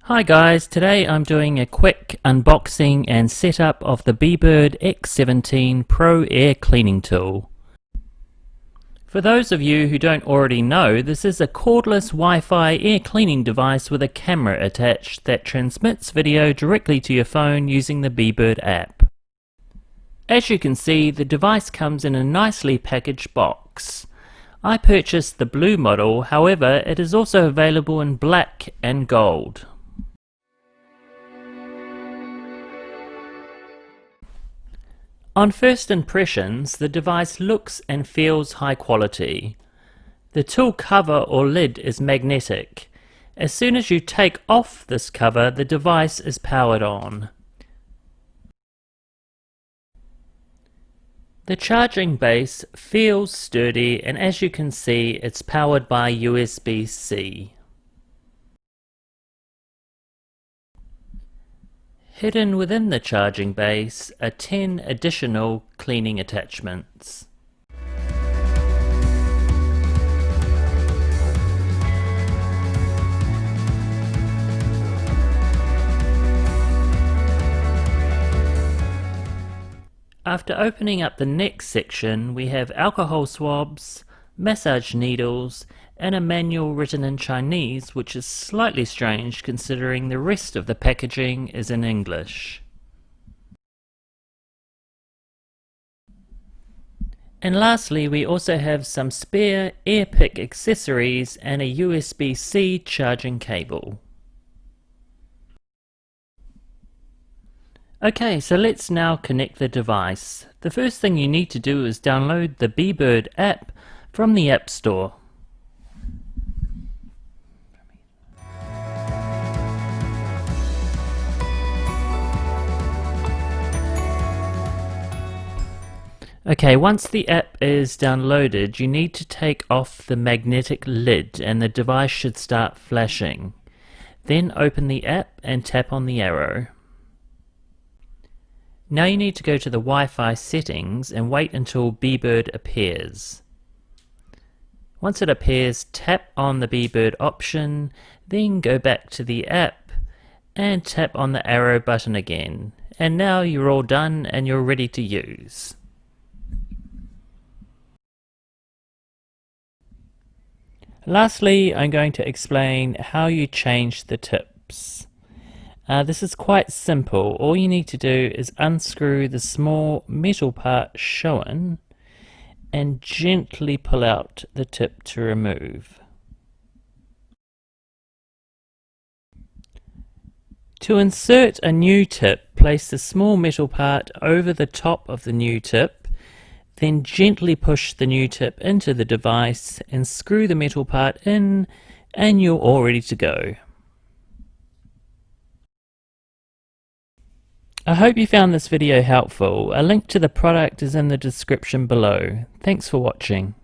Hi guys, today I'm doing a quick unboxing and setup of the Bebird X17 Pro Air Cleaning Tool. For those of you who don't already know, this is a cordless Wi-Fi air cleaning device with a camera attached that transmits video directly to your phone using the Bebird app. As you can see, the device comes in a nicely packaged box. I purchased the blue model, however it is also available in black and gold. On first impressions, the device looks and feels high quality. The tool cover or lid is magnetic. As soon as you take off this cover, the device is powered on. The charging base feels sturdy, and as you can see, it's powered by USB-C. Hidden within the charging base are 10 additional cleaning attachments. After opening up the next section, we have alcohol swabs, massage needles, and a manual written in Chinese, which is slightly strange considering the rest of the packaging is in English. And lastly, we also have some spare air pick accessories and a USB-C charging cable. Okay, so let's now connect the device. The first thing you need to do is download the Bebird app from the App Store. Okay, once the app is downloaded, you need to take off the magnetic lid and the device should start flashing. Then open the app and tap on the arrow. Now you need to go to the Wi-Fi settings and wait until Bebird appears. Once it appears, tap on the Bebird option, then go back to the app and tap on the arrow button again. And now you're all done and you're ready to use. Lastly, I'm going to explain how you change the tips. This is quite simple. All you need to do is unscrew the small metal part shown and gently pull out the tip to remove. To insert a new tip, place the small metal part over the top of the new tip. Then gently push the new tip into the device and screw the metal part in, and you're all ready to go. I hope you found this video helpful. A link to the product is in the description below. Thanks for watching.